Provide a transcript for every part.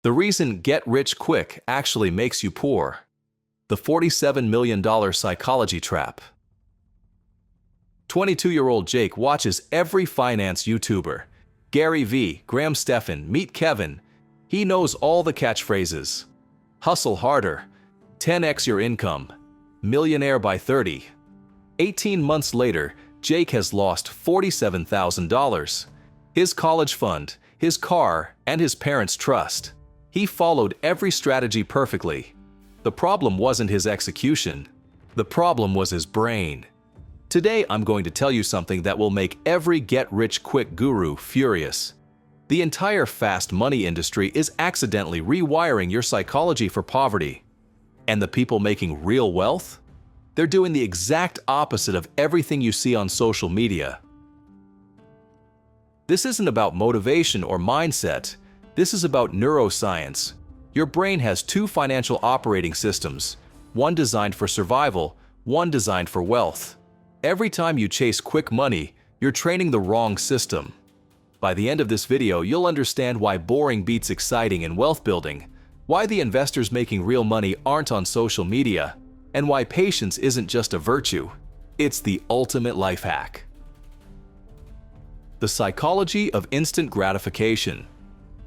The reason get rich quick actually makes you poor. The $47 million psychology trap. 22-year-old Jake watches every finance YouTuber. Gary Vee, Graham Stephan, Meet Kevin. He knows all the catchphrases. Hustle harder. 10x your income. Millionaire by 30. 18 months later, Jake has lost $47,000. His college fund, his car, and his parents' trust. He followed every strategy perfectly. The problem wasn't his execution. The problem was his brain. Today, I'm going to tell you something that will make every get-rich-quick guru furious. The entire fast money industry is accidentally rewiring your psychology for poverty. And the people making real wealth? They're doing the exact opposite of everything you see on social media. This isn't about motivation or mindset. This is about neuroscience. Your brain has two financial operating systems, one designed for survival, one designed for wealth. Every time you chase quick money, you're training the wrong system. By the end of this video, you'll understand why boring beats exciting in wealth building, why the investors making real money aren't on social media, and why patience isn't just a virtue, it's the ultimate life hack. The psychology of instant gratification.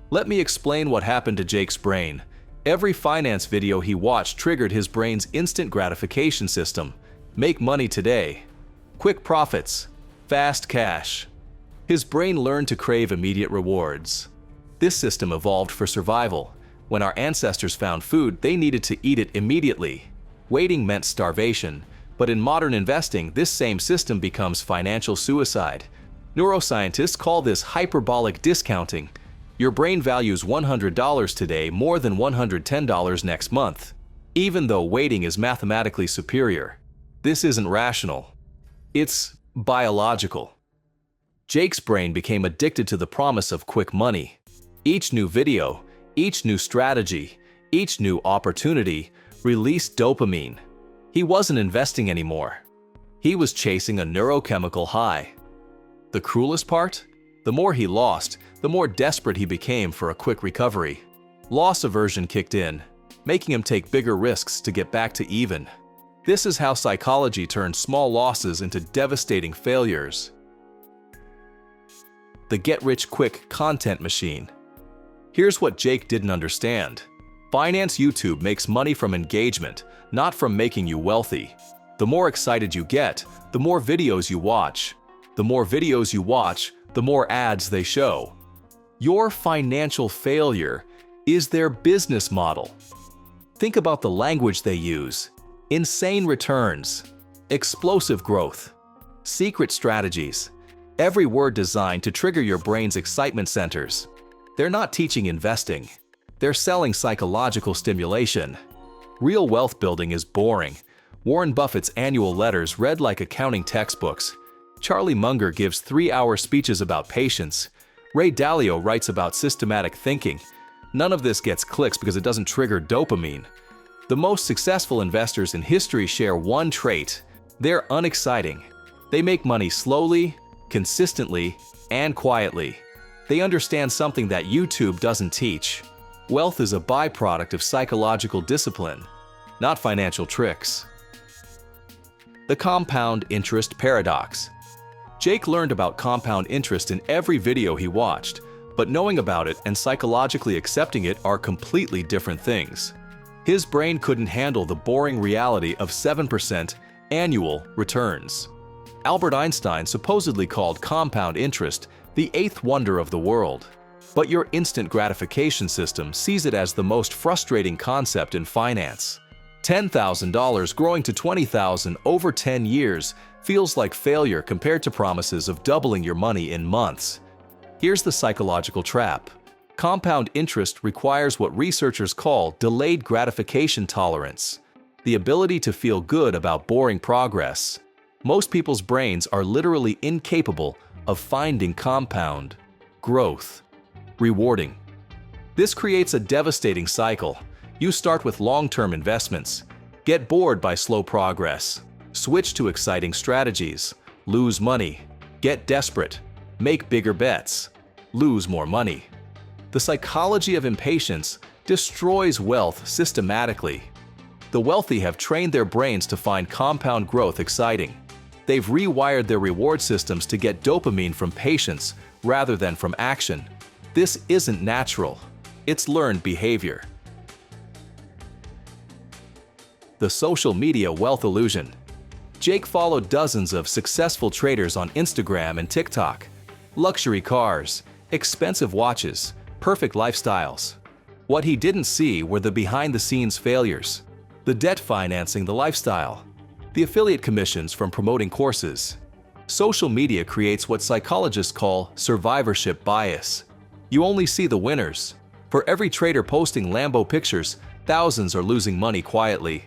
Let me explain what happened to Jake's brain. Every finance video he watched triggered his brain's instant gratification system. Make money today. Quick profits. Fast cash. His brain learned to crave immediate rewards. This system evolved for survival. When our ancestors found food, they needed to eat it immediately. Waiting meant starvation, but in modern investing, this same system becomes financial suicide. Neuroscientists call this hyperbolic discounting. Your brain values $100 today more than $110 next month, even though waiting is mathematically superior. This isn't rational. It's biological. Jake's brain became addicted to the promise of quick money. Each new video, each new strategy, each new opportunity released dopamine. He wasn't investing anymore. He was chasing a neurochemical high. The cruelest part? The more he lost, the more desperate he became for a quick recovery. Loss aversion kicked in, making him take bigger risks to get back to even. This is how psychology turns small losses into devastating failures. The get-rich-quick content machine. Here's what Jake didn't understand. Finance YouTube makes money from engagement, not from making you wealthy. The more excited you get, the more videos you watch. The more videos you watch, the more ads they show. Your financial failure is their business model. Think about the language they use. Insane returns, explosive growth, secret strategies. Every word designed to trigger your brain's excitement centers. They're not teaching investing. They're selling psychological stimulation. Real wealth building is boring. Warren Buffett's annual letters read like accounting textbooks. Charlie Munger gives 3-hour speeches about patience. Ray Dalio writes about systematic thinking. None of this gets clicks because it doesn't trigger dopamine. The most successful investors in history share one trait. They're unexciting. They make money slowly, consistently, and quietly. They understand something that YouTube doesn't teach. Wealth is a byproduct of psychological discipline, not financial tricks. The compound interest paradox. Jake learned about compound interest in every video he watched, but knowing about it and psychologically accepting it are completely different things. His brain couldn't handle the boring reality of 7% annual returns. Albert Einstein supposedly called compound interest the eighth wonder of the world. But your instant gratification system sees it as the most frustrating concept in finance. $10,000 growing to $20,000 over 10 years feels like failure compared to promises of doubling your money in months. Here's the psychological trap. Compound interest requires what researchers call delayed gratification tolerance, the ability to feel good about boring progress. Most people's brains are literally incapable of finding compound growth rewarding. This creates a devastating cycle. You start with long-term investments, get bored by slow progress, switch to exciting strategies, lose money, get desperate, make bigger bets, lose more money. The psychology of impatience destroys wealth systematically. The wealthy have trained their brains to find compound growth exciting. They've rewired their reward systems to get dopamine from patience rather than from action. This isn't natural. It's learned behavior. The social media wealth illusion. Jake followed dozens of successful traders on Instagram and TikTok. Luxury cars, expensive watches, perfect lifestyles. What he didn't see were the behind-the-scenes failures, the debt financing the lifestyle, the affiliate commissions from promoting courses. Social media creates what psychologists call survivorship bias. You only see the winners. For every trader posting Lambo pictures, thousands are losing money quietly.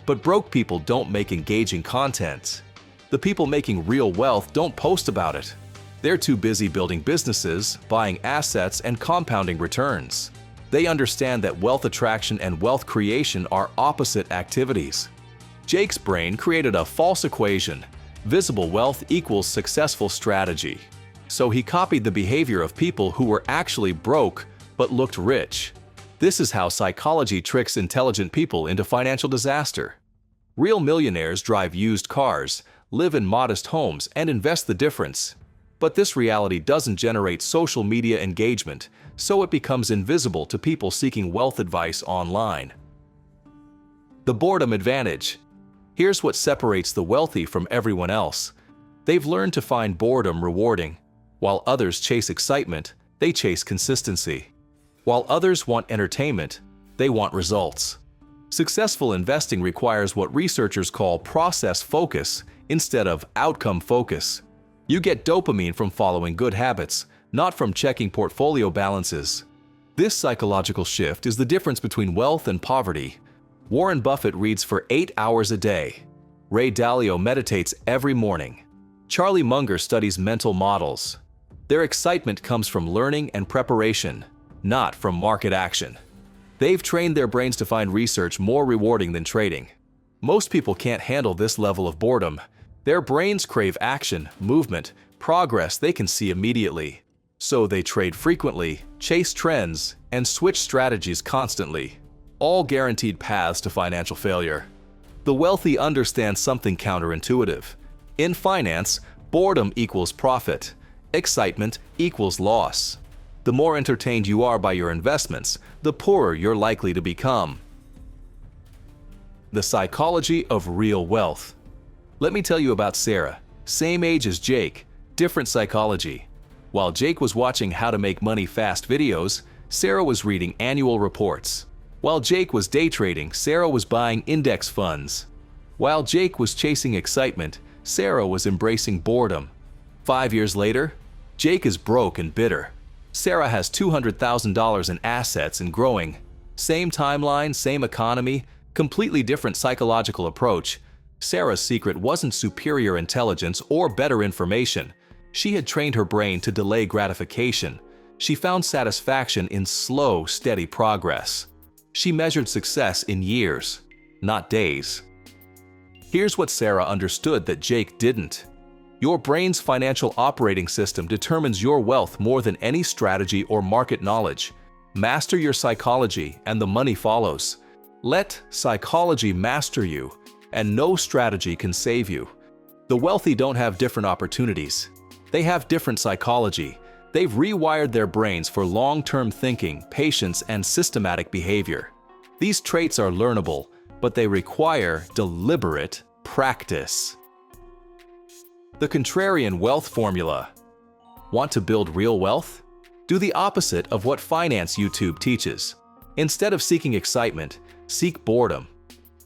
But broke people don't make engaging content. The people making real wealth don't post about it. They're too busy building businesses, buying assets, and compounding returns. They understand that wealth attraction and wealth creation are opposite activities. Jake's brain created a false equation: visible wealth equals successful strategy. So he copied the behavior of people who were actually broke but looked rich. This is how psychology tricks intelligent people into financial disaster. Real millionaires drive used cars, live in modest homes, and invest the difference. But this reality doesn't generate social media engagement, so it becomes invisible to people seeking wealth advice online. The boredom advantage. Here's what separates the wealthy from everyone else. They've learned to find boredom rewarding. While others chase excitement, they chase consistency. While others want entertainment, they want results. Successful investing requires what researchers call process focus instead of outcome focus. You get dopamine from following good habits, not from checking portfolio balances. This psychological shift is the difference between wealth and poverty. Warren Buffett reads for 8 hours a day. Ray Dalio meditates every morning. Charlie Munger studies mental models. Their excitement comes from learning and preparation, not from market action. They've trained their brains to find research more rewarding than trading. Most people can't handle this level of boredom. Their brains crave action, movement, progress they can see immediately. So they trade frequently, chase trends, and switch strategies constantly. All guaranteed paths to financial failure. The wealthy understand something counterintuitive. In finance, boredom equals profit. Excitement equals loss. The more entertained you are by your investments, the poorer you're likely to become. The psychology of real wealth. Let me tell you about Sarah. Same age as Jake, different psychology. While Jake was watching how to make money fast videos, Sarah was reading annual reports. While Jake was day trading, Sarah was buying index funds. While Jake was chasing excitement, Sarah was embracing boredom. 5 years later, Jake is broke and bitter. Sarah has $200,000 in assets and growing. Same timeline, same economy, completely different psychological approach. Sarah's secret wasn't superior intelligence or better information. She had trained her brain to delay gratification. She found satisfaction in slow, steady progress. She measured success in years, not days. Here's what Sarah understood that Jake didn't. Your brain's financial operating system determines your wealth more than any strategy or market knowledge. Master your psychology and the money follows. Let psychology master you, and no strategy can save you. The wealthy don't have different opportunities. They have different psychology. They've rewired their brains for long-term thinking, patience, and systematic behavior. These traits are learnable, but they require deliberate practice. The contrarian wealth formula. Want to build real wealth? Do the opposite of what finance YouTube teaches. Instead of seeking excitement, seek boredom.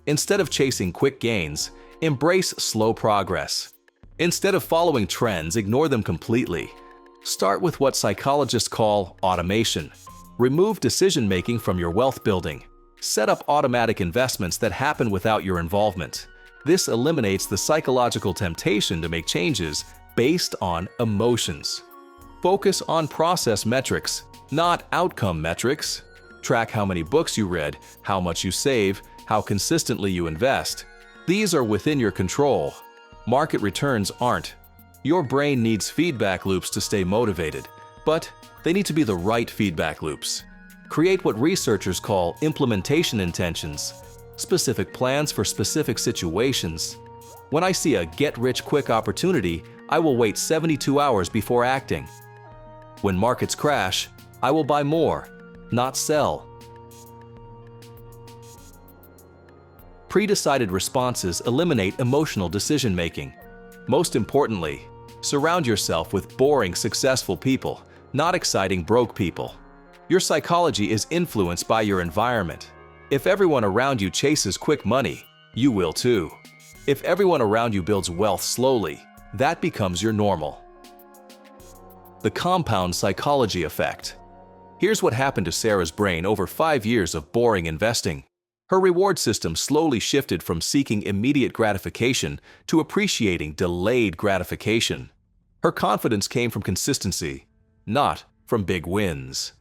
Instead of chasing quick gains, embrace slow progress. Instead of following trends, ignore them completely. Start with what psychologists call automation. Remove decision-making from your wealth building. Set up automatic investments that happen without your involvement. This eliminates the psychological temptation to make changes based on emotions. Focus on process metrics, not outcome metrics. Track how many books you read, how much you save, how consistently you invest. These are within your control. Market returns aren't. Your brain needs feedback loops to stay motivated, but They need to be the right feedback loops. Create what researchers call implementation intentions, specific plans for specific situations. When I see a get-rich-quick opportunity, I will wait 72 hours before acting. When markets crash, I will buy more, not sell. Pre-decided responses eliminate emotional decision-making. Most importantly, surround yourself with boring, successful people, not exciting, broke people. Your psychology is influenced by your environment. If everyone around you chases quick money, you will too. If everyone around you builds wealth slowly, that becomes your normal. The compound psychology effect. Here's what happened to Sarah's brain over 5 years of boring investing. Her reward system slowly shifted from seeking immediate gratification to appreciating delayed gratification. Her confidence came from consistency, not from big wins.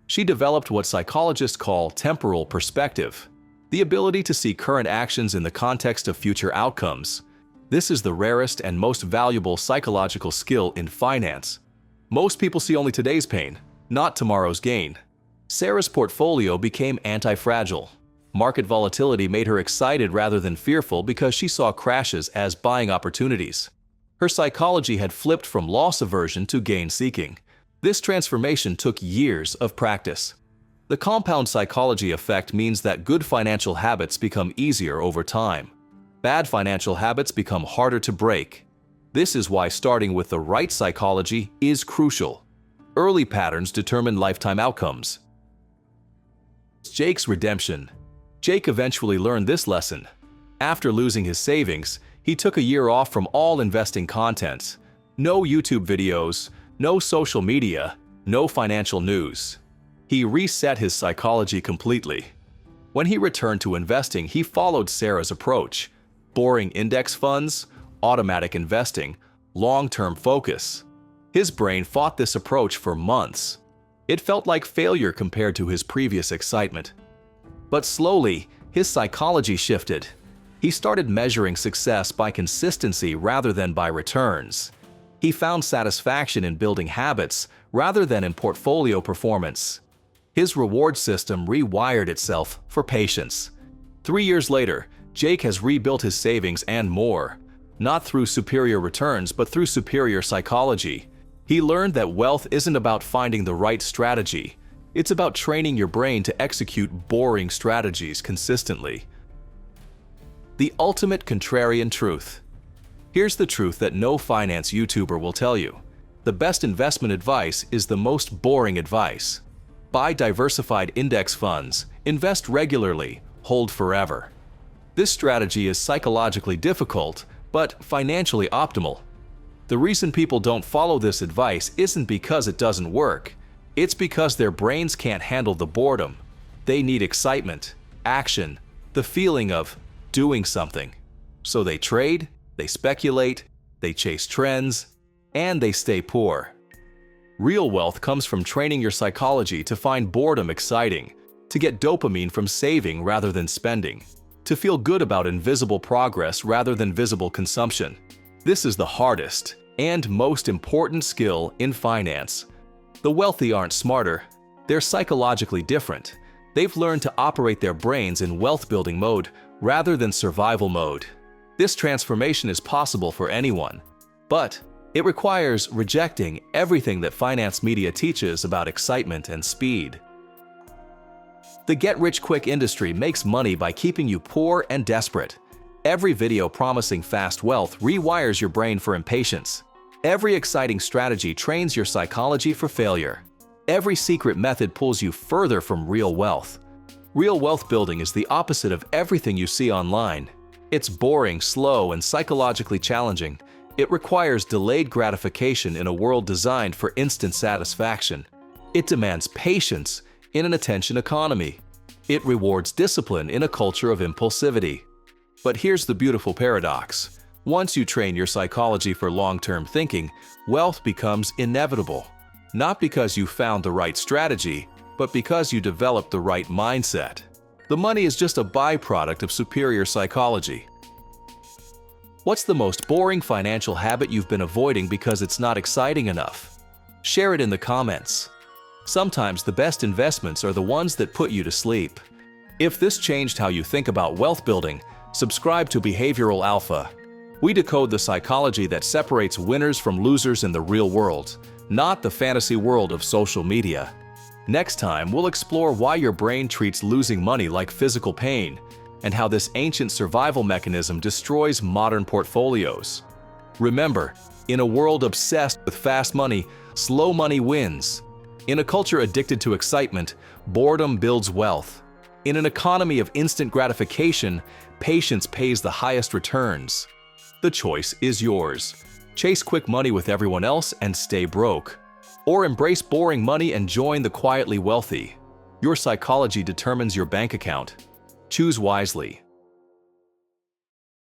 She developed what psychologists call temporal perspective, the ability to see current actions in the context of future outcomes. This is the rarest and most valuable psychological skill in finance. Most people see only today's pain, not tomorrow's gain. Sarah's portfolio became anti-fragile. Market volatility made her excited rather than fearful because she saw crashes as buying opportunities. Her psychology had flipped from loss aversion to gain seeking. This transformation took years of practice. The compound psychology effect means that good financial habits become easier over time. Bad financial habits become harder to break. This is why starting with the right psychology is crucial. Early patterns determine lifetime outcomes. Jake's redemption. Jake eventually learned this lesson. After losing his savings, he took a year off from all investing content. No YouTube videos, no social media, no financial news. He reset his psychology completely. When he returned to investing, he followed Sarah's approach: boring index funds, automatic investing, long-term focus. His brain fought this approach for months. It felt like failure compared to his previous excitement. But slowly, his psychology shifted. He started measuring success by consistency rather than by returns. He found satisfaction in building habits rather than in portfolio performance. His reward system rewired itself for patience. 3 years later, Jake has rebuilt his savings and more, not through superior returns but through superior psychology. He learned that wealth isn't about finding the right strategy. It's about training your brain to execute boring strategies consistently. The ultimate contrarian truth. Here's the truth that no finance YouTuber will tell you. The best investment advice is the most boring advice. Buy diversified index funds, invest regularly, hold forever. This strategy is psychologically difficult, but financially optimal. The reason people don't follow this advice isn't because it doesn't work. It's because their brains can't handle the boredom. They need excitement, action, the feeling of doing something. So they trade, they speculate, they chase trends, and they stay poor. Real wealth comes from training your psychology to find boredom exciting, to get dopamine from saving rather than spending, to feel good about invisible progress rather than visible consumption. This is the hardest and most important skill in finance. The wealthy aren't smarter, they're psychologically different. They've learned to operate their brains in wealth-building mode rather than survival mode. This transformation is possible for anyone, but it requires rejecting everything that finance media teaches about excitement and speed. The get-rich-quick industry makes money by keeping you poor and desperate. Every video promising fast wealth rewires your brain for impatience. Every exciting strategy trains your psychology for failure. Every secret method pulls you further from real wealth. Real wealth building is the opposite of everything you see online. It's boring, slow, and psychologically challenging. It requires delayed gratification in a world designed for instant satisfaction. It demands patience in an attention economy. It rewards discipline in a culture of impulsivity. But here's the beautiful paradox. Once you train your psychology for long-term thinking, wealth becomes inevitable. Not because you found the right strategy, but because you developed the right mindset. The money is just a byproduct of superior psychology. What's the most boring financial habit you've been avoiding because it's not exciting enough? Share it in the comments. Sometimes the best investments are the ones that put you to sleep. If this changed how you think about wealth building, subscribe to Behavioral Alpha. We decode the psychology that separates winners from losers in the real world, not the fantasy world of social media. Next time, we'll explore why your brain treats losing money like physical pain, and how this ancient survival mechanism destroys modern portfolios. Remember, in a world obsessed with fast money, slow money wins. In a culture addicted to excitement, boredom builds wealth. In an economy of instant gratification, patience pays the highest returns. The choice is yours. Chase quick money with everyone else and stay broke. Or embrace boring money and join the quietly wealthy. Your psychology determines your bank account. Choose wisely.